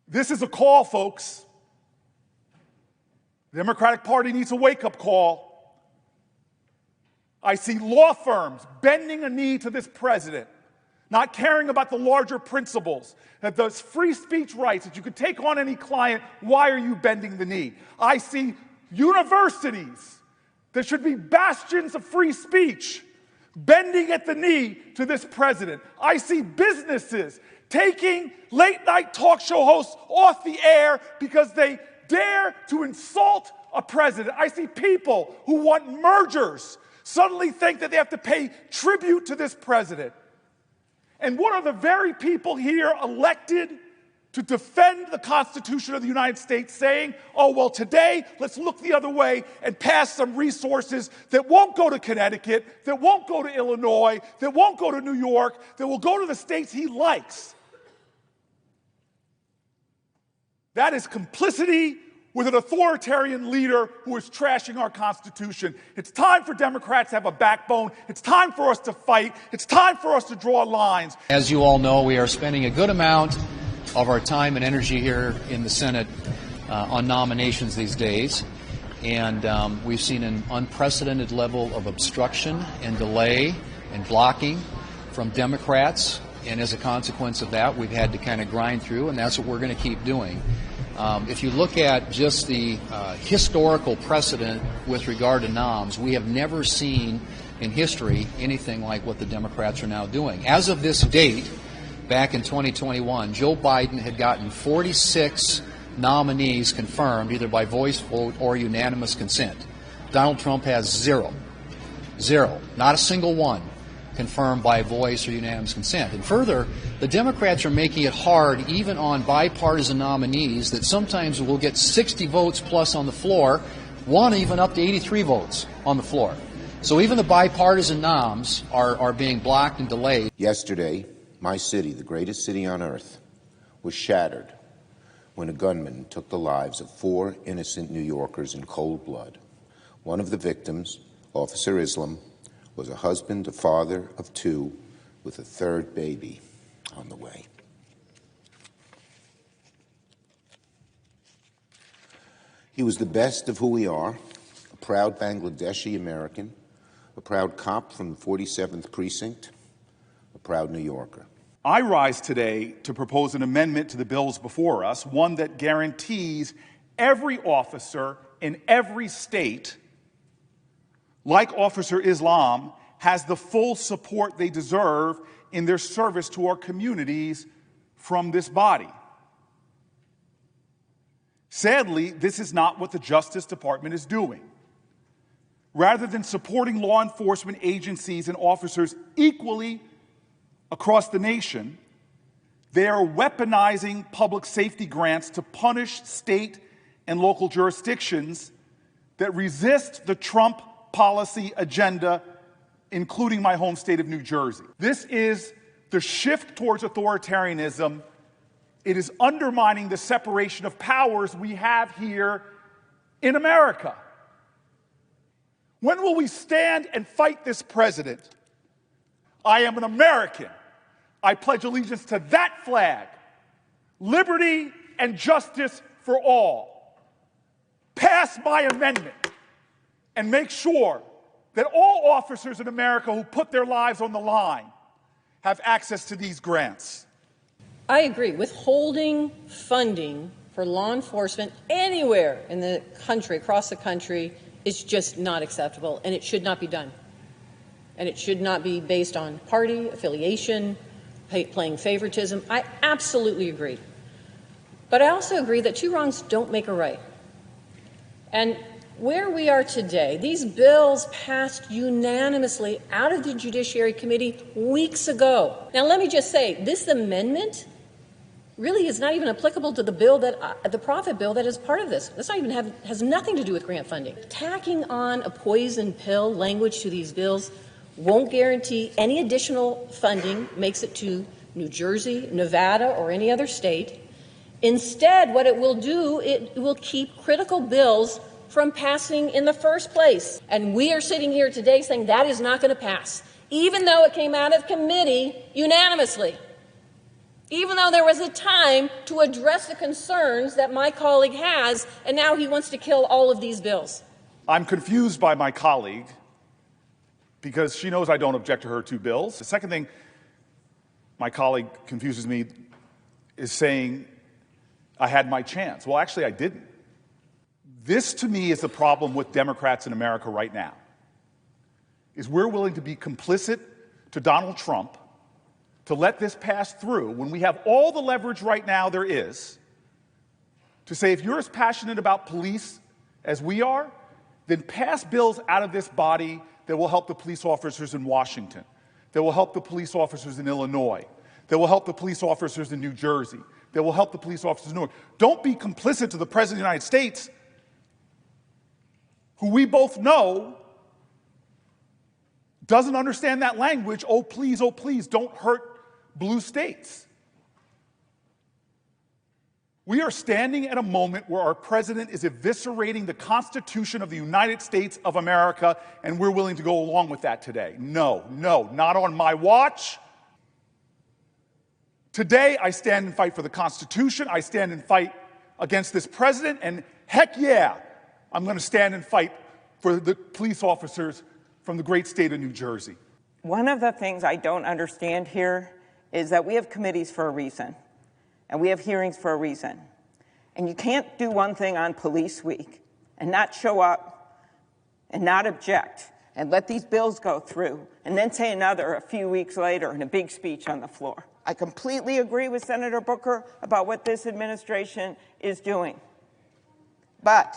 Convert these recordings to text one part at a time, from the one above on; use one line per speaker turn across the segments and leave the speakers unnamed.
This is a call, folks. The Democratic Party needs a wake-up call. I see law firms bending a knee to this president, not caring about the larger principles, that those free speech rights, that you could take on any client, why are you bending the knee? I see universities that should be bastions of free speech bending at the knee to this president. I see businesses taking late-night talk show hosts off the air because they dare to insult a president. I see people who want mergers suddenly think that they have to pay tribute to this president. And what are the very people here elected to defend the Constitution of the United States saying, oh, well, today, let's look the other way and pass some resources that won't go to Connecticut, that won't go to Illinois, that won't go to New York, that will go to the states he likes. That is complicity with an authoritarian leader who is trashing our Constitution. It's time for Democrats to have a backbone. It's time for us to fight. It's time for us to draw lines.
As you all know, we are spending a good amount of our time and energy here in the Senate on nominations these days. And we've seen an unprecedented level of obstruction and delay and blocking from Democrats. And as a consequence of that, we've had to kind of grind through, and that's what we're going to keep doing. If you look at just the historical precedent with regard to noms, we have never seen in history anything like what the Democrats are now doing. As of this date, back in 2021, Joe Biden had gotten 46 nominees confirmed, either by voice vote or unanimous consent. Donald Trump has zero. Zero. Not a single one confirmed by voice or unanimous consent. And further, the Democrats are making it hard even on bipartisan nominees that sometimes will get 60 votes plus on the floor, one even up to 83 votes on the floor. So even the bipartisan noms are being blocked and delayed.
Yesterday, my city, the greatest city on earth, was shattered when a gunman took the lives of 4 innocent New Yorkers in cold blood. One of the victims, Officer Islam, was a husband, a father of 2, with a 3rd baby on the way. He was the best of who we are, a proud Bangladeshi American, a proud cop from the 47th Precinct, a proud New Yorker.
I rise today to propose an amendment to the bills before us, one that guarantees every officer in every state, like Officer Islam, has the full support they deserve in their service to our communities from this body. Sadly, this is not what the Justice Department is doing. Rather than supporting law enforcement agencies and officers equally across the nation, they are weaponizing public safety grants to punish state and local jurisdictions that resist the Trump policy agenda, including my home state of New Jersey. This is the shift towards authoritarianism. It is undermining the separation of powers we have here in America. When will we stand and fight this president? I am an American. I pledge allegiance to that flag. Liberty and justice for all. Pass my amendment and make sure that all officers in America who put their lives on the line have access to these grants.
I agree. Withholding funding for law enforcement anywhere in the country, across the country, is just not acceptable, and it should not be done. And it should not be based on party affiliation, playing favoritism. I absolutely agree. But I also agree that 2 wrongs don't make a right. And where we are today, these bills passed unanimously out of the Judiciary Committee weeks ago. Now, let me just say, this amendment really is not even applicable to the bill that the profit bill that is part of this. This not even has nothing to do with grant funding. Tacking on a poison pill language to these bills won't guarantee any additional funding, makes it to New Jersey, Nevada, or any other state. Instead, what it will do, it will keep critical bills from passing in the first place. And we are sitting here today saying that is not going to pass, even though it came out of committee unanimously. even though there was a time to address the concerns that my colleague has, and now he wants to kill all of these bills.
I'm confused by my colleague because she knows I don't object to her two bills. The second thing my colleague confuses me is saying I had my chance. Well, actually, I didn't. This, to me, is the problem with Democrats in America right now, is we're willing to be complicit to Donald Trump to let this pass through when we have all the leverage right now there is to say, if you're as passionate about police as we are, then pass bills out of this body that will help the police officers in Washington, that will help the police officers in Illinois, that will help the police officers in New Jersey, that will help the police officers in New York. Don't be complicit to the President of the United States, who we both know doesn't understand that language. Oh, please, don't hurt blue states. We are standing at a moment where our president is eviscerating the Constitution of the United States of America, and we're willing to go along with that today. No, not on my watch. Today, I stand and fight for the Constitution. I stand and fight against this president, and heck yeah, I'm going to stand and fight for the police officers from the great state of New Jersey.
One of the things I don't understand here is that we have committees for a reason, and we have hearings for a reason. And you can't do one thing on Police Week and not show up and not object and let these bills go through and then say another a few weeks later in a big speech on the floor. I completely agree with Senator Booker about what this administration is doing. But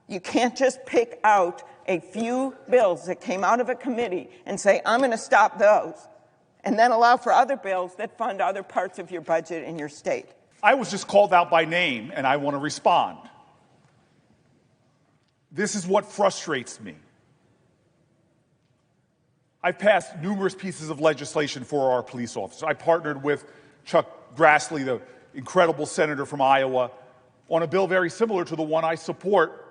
you can't just pick out a few bills that came out of a committee and say, I'm going to stop those, and then allow for other bills that fund other parts of your budget in your state.
I was just called out by name, and I want to respond. This is what frustrates me. I've passed numerous pieces of legislation for our police officers. I partnered with Chuck Grassley, the incredible senator from Iowa, on a bill very similar to the one I support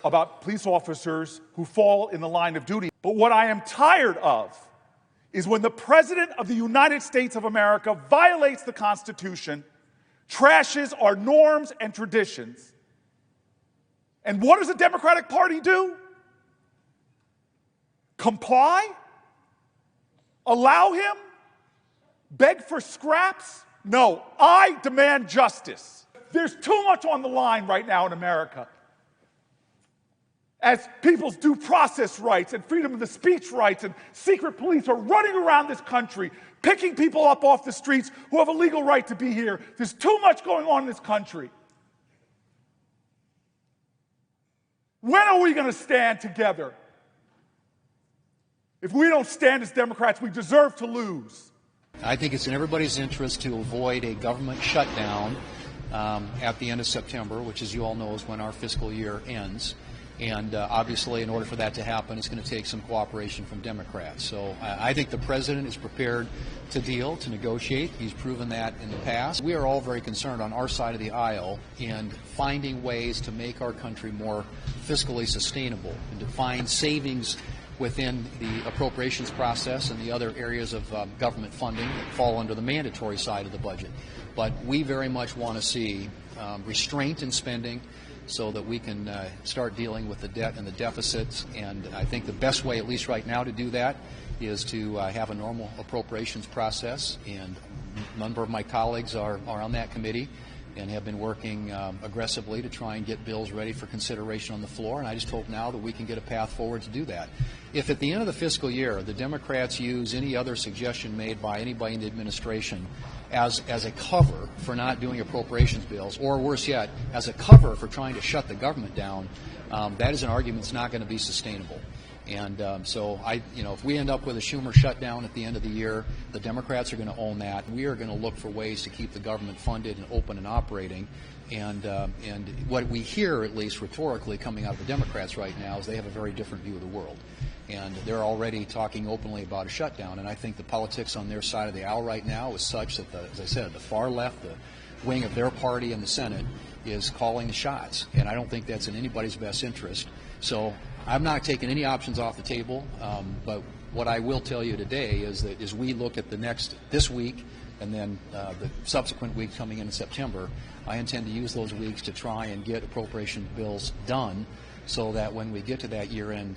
about police officers who fall in the line of duty. But what I am tired of is when the President of the United States of America violates the Constitution, trashes our norms and traditions. And what does the Democratic Party do? Comply? Allow him? Beg for scraps? No, I demand justice. There's too much on the line right now in America. As people's due process rights and freedom of the speech rights and secret police are running around this country, picking people up off the streets who have a legal right to be here. There's too much going on in this country. When are we going to stand together? If we don't stand as Democrats, we deserve to lose.
I think it's in everybody's interest to avoid a government shutdown at the end of September, which, as you all know, is when our fiscal year ends. And obviously, in order for that to happen, it's going to take some cooperation from Democrats. So I think the president is prepared to deal, to negotiate. He's proven that in the past. We are all very concerned on our side of the aisle in finding ways to make our country more fiscally sustainable and to find savings within the appropriations process and the other areas of government funding that fall under the mandatory side of the budget. But we very much want to see restraint in spending, so that we can start dealing with the debt and the deficits. And I think the best way, at least right now, to do that is to have a normal appropriations process. And a number of my colleagues are on that committee and have been working aggressively to try and get bills ready for consideration on the floor. And I just hope now that we can get a path forward to do that. If at the end of the fiscal year the Democrats use any other suggestion made by anybody in the administration as a cover for not doing appropriations bills, or worse yet, as a cover for trying to shut the government down, that is an argument that's not going to be sustainable. And so if we end up with a Schumer shutdown at the end of the year, the Democrats are going to own that. We are going to look for ways to keep the government funded and open and operating. And what we hear, at least rhetorically, coming out of the Democrats right now is they have a very different view of the world. And they're already talking openly about a shutdown. And I think the politics on their side of the aisle right now is such that, as I said, the far left, the wing of their party in the Senate, is calling the shots. And I don't think that's in anybody's best interest. So I'm not taking any options off the table. But what I will tell you today is that as we look at this week and then the subsequent week coming in September, I intend to use those weeks to try and get appropriation bills done so that when we get to that year-end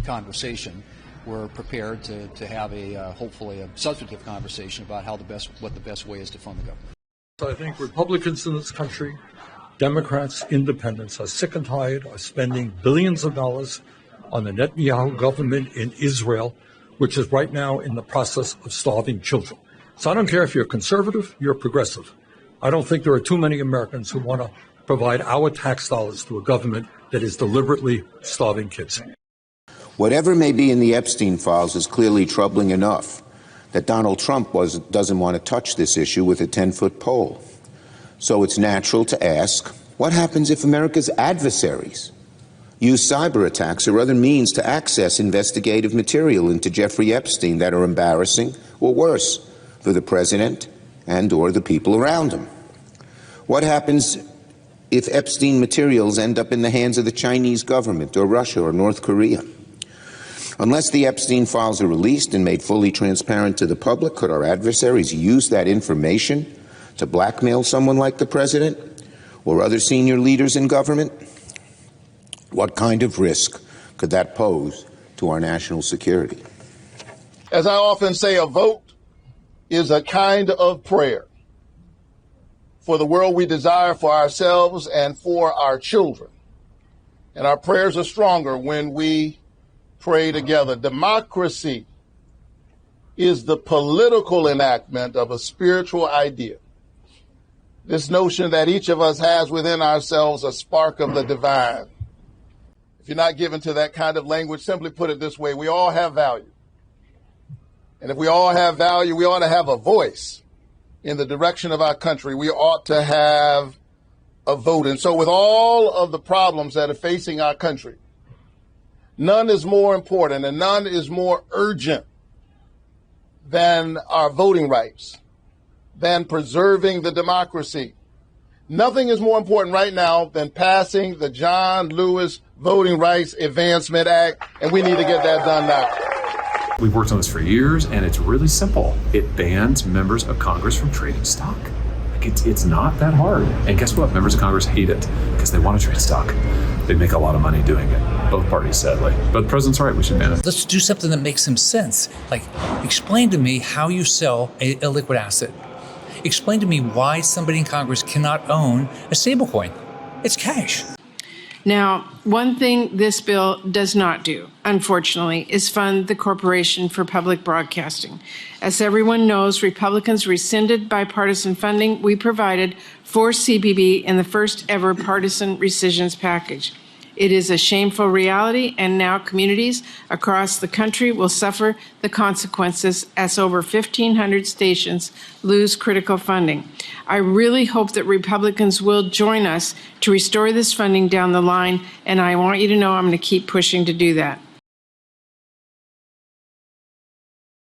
conversation, we're prepared to have hopefully a substantive conversation about what the best way is to fund the government.
I think Republicans in this country, Democrats, independents, are sick and tired of spending billions of dollars on the Netanyahu government in Israel, which is right now in the process of starving children. So I don't care if you're conservative, you're progressive. I don't think there are too many Americans who want to provide our tax dollars to a government that is deliberately starving kids.
Whatever may be in the Epstein files is clearly troubling enough that Donald Trump doesn't want to touch this issue with a 10-foot pole. So it's natural to ask, what happens if America's adversaries use cyber attacks or other means to access investigative material into Jeffrey Epstein that are embarrassing or worse for the president and or the people around him? What happens if Epstein materials end up in the hands of the Chinese government or Russia or North Korea? Unless the Epstein files are released and made fully transparent to the public, could our adversaries use that information to blackmail someone like the president or other senior leaders in government? What kind of risk could that pose to our national security?
As I often say, a vote is a kind of prayer for the world we desire for ourselves and for our children. And our prayers are stronger when we pray together. Democracy is the political enactment of a spiritual idea. This notion that each of us has within ourselves a spark of the divine. If you're not given to that kind of language, simply put it this way: we all have value. And if we all have value, we ought to have a voice in the direction of our country. We ought to have a vote. And so with all of the problems that are facing our country, none is more important and none is more urgent than our voting rights, than preserving the democracy. Nothing is more important right now than passing the John Lewis Voting Rights Advancement Act, and we need to get that done now.
We've worked on this for years, and it's really simple. It bans members of Congress from trading stock. It's not that hard. And guess what? Members of Congress hate it because they want to trade stock. They make a lot of money doing it. Both parties, sadly. But the president's right. We should ban it.
Let's do something that makes some sense. Like, explain to me how you sell a liquid asset. Explain to me why somebody in Congress cannot own a stablecoin. It's cash.
Now, one thing this bill does not do, unfortunately, is fund the Corporation for Public Broadcasting. As everyone knows, Republicans rescinded bipartisan funding we provided for CBB in the first ever partisan rescissions package. It is a shameful reality, and now communities across the country will suffer the consequences as over 1,500 stations lose critical funding. I really hope that Republicans will join us to restore this funding down the line, and I want you to know I'm going to keep pushing to do that.